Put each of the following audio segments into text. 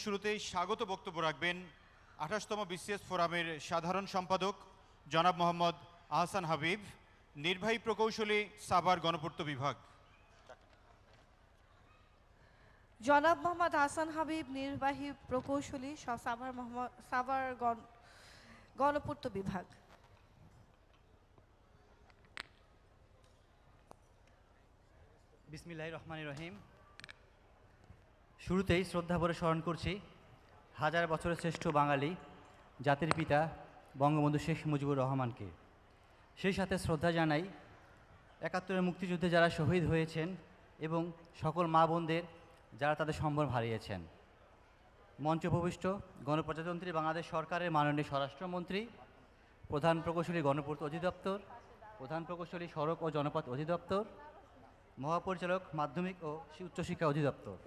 শুরুতেই স্বাগত বক্তব্য রাখবেন ২৮তম বিসিএস ফোরামের সাধারণ সম্পাদক জনাব মোহাম্মদ আহসান হাবিব, নির্বাহী প্রকৌশলী, সাভার গণপূর্ত বিভাগ। জনাব মোহাম্মদ আহসান হাবিব, নির্বাহী প্রকৌশলী, সাভার গণপূর্ত বিভাগ। বিসমিল্লাহির রহমানির রহিম। শুরুতেই শ্রদ্ধা ভরে স্মরণ করছি হাজার বছরের শ্রেষ্ঠ বাঙালি, জাতির পিতা বঙ্গবন্ধু শেখ মুজিবুর রহমানকে। সেই সাথে শ্রদ্ধা জানাই ৭১-এর মুক্তিযুদ্ধে যারা শহীদ হয়েছেন এবং সকল মা বোনদের যারা তাদের সম্ভ্রম হারিয়েছেন। মঞ্চপ্রবিষ্ট গণপ্রজাতন্ত্রী বাংলাদেশ সরকারের মাননীয় স্বরাষ্ট্রমন্ত্রী, প্রধান প্রকৌশলী গণপূর্ত অধিদপ্তর, প্রধান প্রকৌশলী সড়ক ও জনপথ অধিদপ্তর, মহাপরিচালক মাধ্যমিক ও উচ্চশিক্ষা অধিদপ্তর,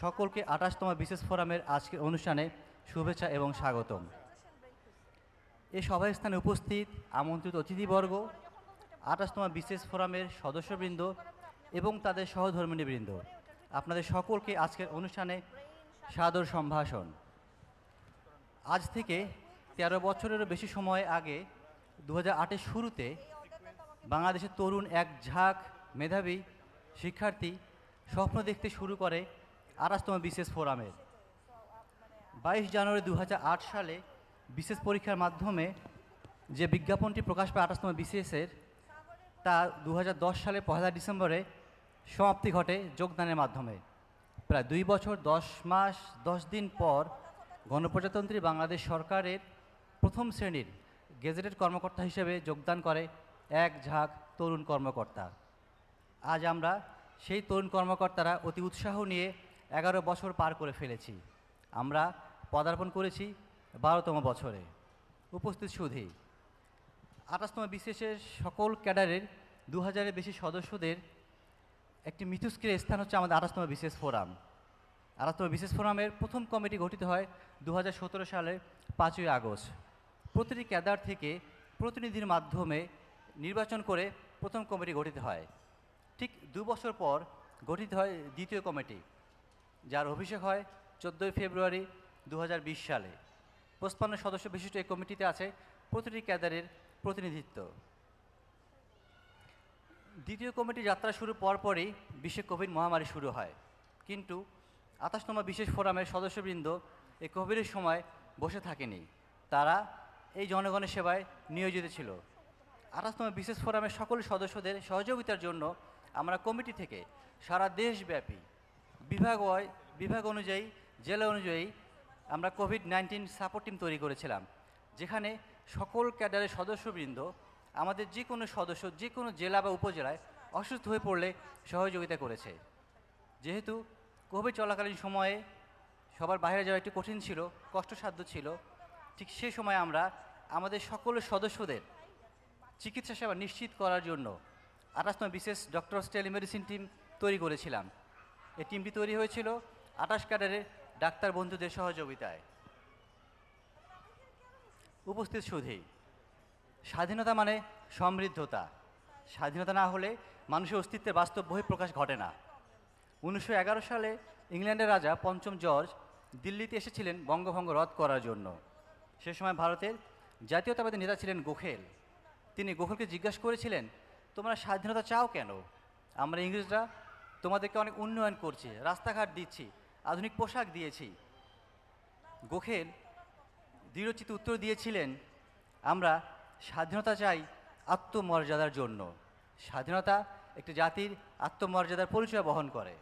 সকলকে ২৮তম বিসিএস ফোরামের আজকের অনুষ্ঠানে শুভেচ্ছা এবং স্বাগতম। এই সভাস্থানে উপস্থিত আমন্ত্রিত অতিথিবর্গ, ২৮তম বিসিএস ফোরামের সদস্যবৃন্দ এবং তাদের সহধর্মিণীবৃন্দ, আপনাদের সকলকে আজকের অনুষ্ঠানে সাদর সম্ভাষণ। আজ থেকে ১৩ বছরেরও বেশি সময় আগে ২০০৮-এর শুরুতে বাংলাদেশের তরুণ এক ঝাঁক মেধাবী শিক্ষার্থী স্বপ্ন দেখতে শুরু করে ২৮তম বিসিএস ফোরামের। ২২ জানুয়ারি ২০০৮ সালে বিসিএস পরীক্ষার মাধ্যমে যে বিজ্ঞাপনটি প্রকাশ পায় ২৮তম বিসিএসের, তা ২০১০ সালে ১ ডিসেম্বরে সমাপ্তি ঘটে যোগদানের মাধ্যমে। প্রায় ২ বছর ১০ মাস ১০ দিন পর গণপ্রজাতন্ত্রী বাংলাদেশ সরকারের প্রথম শ্রেণীর গেজেটেড কর্মকর্তা হিসেবে যোগদান করে এক ঝাঁক তরুণ কর্মকর্তা। আজ আমরা সেই তরুণ কর্মকর্তারা অতি উৎসাহ নিয়ে ১১ বছর পার করে ফেলেছি। আমরা পদার্পণ করেছি ১২তম বছরে। উপস্থিত সুধী, ২৮তম বিসিএসের সকল ক্যাডারের ২০০০-এর বেশি সদস্যদের একটি মিথস্ক্রিয় স্থান হচ্ছে আমাদের ২৮তম বিসিএস ফোরাম। ২৮তম বিসিএস ফোরামের প্রথম কমিটি গঠিত হয় ২০১৭ সালের ৫ই আগস্ট। প্রতিটি ক্যাডার থেকে প্রতিনিধির মাধ্যমে নির্বাচন করে প্রথম কমিটি গঠিত হয়। ঠিক ২ বছর পর গঠিত হয় দ্বিতীয় কমিটি, যার অভিষেক হয় ১৪ই ফেব্রুয়ারি ২০২০ সালে। ৫৫ সদস্য বিশিষ্ট এই কমিটিতে আছে প্রতিটি ক্যাডারের প্রতিনিধিত্ব। দ্বিতীয় কমিটি যাত্রা শুরু পরপরই বিশ্বে কোভিড মহামারী শুরু হয়, কিন্তু ২৮তম বিশেষ ফোরামের সদস্যবৃন্দ এই কোভিডের সময় বসে থাকেনি, তারা এই জনগণের সেবায় নিয়োজিত ছিল। ২৮তম বিশেষ ফোরামের সকল সদস্যদের সহযোগিতার জন্য আমরা কমিটি থেকে সারা দেশব্যাপী বিভাগ অনুযায়ী, জেলা অনুযায়ী আমরা কোভিড-19 সাপোর্ট টিম তৈরি করেছিলাম, যেখানে সকল ক্যাডারের সদস্যবৃন্দ আমাদের যে কোনো সদস্য যে কোনো জেলা বা উপজেলায় অসুস্থ হয়ে পড়লে সহযোগিতা করেছে। যেহেতু কোভিড চলাকালীন সময়ে সবার বাইরে যাওয়া একটু কঠিন ছিল, কষ্টসাধ্য ছিল, ঠিক সে সময় আমরা আমাদের সকল সদস্যদের চিকিৎসা সেবা নিশ্চিত করার জন্য ২৮তম বিশেষ ডক্টরস টেলিমেডিসিন টিম তৈরি করেছিলাম। এই টিমটি তৈরি হয়েছিল ২৮ ক্যাডারের ডাক্তার বন্ধুদের সহযোগিতায়। উপস্থিত সুধী, স্বাধীনতা মানে সমৃদ্ধতা। স্বাধীনতা না হলে মানুষের অস্তিত্বের বাস্তব বহিঃপ্রকাশ ঘটে না। ১৯১১ সালে ইংল্যান্ডের রাজা পঞ্চম জর্জ দিল্লিতে এসেছিলেন বঙ্গভঙ্গ রদ করার জন্য। সে সময় ভারতের জাতীয়তাবাদী নেতা ছিলেন গোখেল। তিনি গোখেলকে জিজ্ঞাসা করেছিলেন, তোমরা স্বাধীনতা চাও কেন? আমরা ইংরেজরা তোমাদেরকে অনেক উন্নয়ন করছি, রাস্তাঘাট দিচ্ছি, আধুনিক পোশাক দিয়েছি। গোখেল দৃঢ়চিত্তে উত্তর দিয়েছিলেন, আমরা স্বাধীনতা চাই আত্মমর্যাদার জন্য। স্বাধীনতা একটি জাতির আত্মমর্যাদার পরিচয় বহন করে।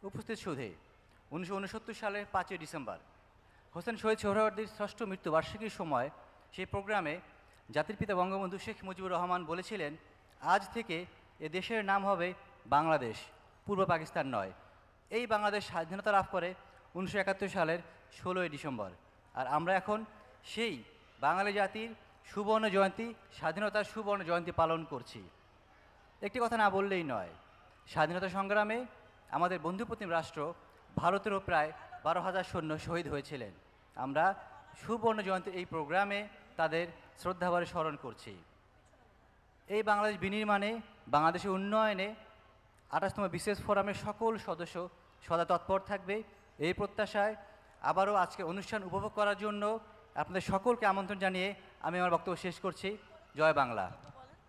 উপস্থিত সুধী, ১৯৬৯ সালের ৫ই ডিসেম্বর হোসেন শহীদ সোহরাওয়ার্দীর ষষ্ঠ মৃত্যুবার্ষিকীর সময় সেই প্রোগ্রামে জাতির পিতা বঙ্গবন্ধু শেখ মুজিবুর রহমান বলেছিলেন, আজ থেকে এ দেশের নাম হবে বাংলাদেশ, পূর্ব পাকিস্তান নয়। এই বাংলাদেশ স্বাধীনতা লাভ করে ১৯৭১ সালের ১৬ই ডিসেম্বর। আর আমরা এখন সেই বাঙালি জাতির সুবর্ণ জয়ন্তী, স্বাধীনতার সুবর্ণ জয়ন্তী পালন করছি। একটি কথা না বললেই নয়, স্বাধীনতা সংগ্রামে আমাদের বন্ধুপ্রতিম রাষ্ট্র ভারতেরও প্রায় ১২,০০০ সৈন্য শহীদ হয়েছিলেন। আমরা সুবর্ণ জয়ন্তী এই প্রোগ্রামে তাদের শ্রদ্ধাভরে স্মরণ করছি। এই বাংলাদেশ বিনির্মাণে, বাংলাদেশের উন্নয়নে ২৮তম বিসিএস ফোরামের সকল সদস্য সদা তৎপর থাকবে এই প্রত্যাশায় আবারও আজকের অনুষ্ঠান উপভোগ করার জন্য আপনাদের সকলকে আমন্ত্রণ জানিয়ে আমি আমার বক্তব্য শেষ করছি। জয় বাংলা।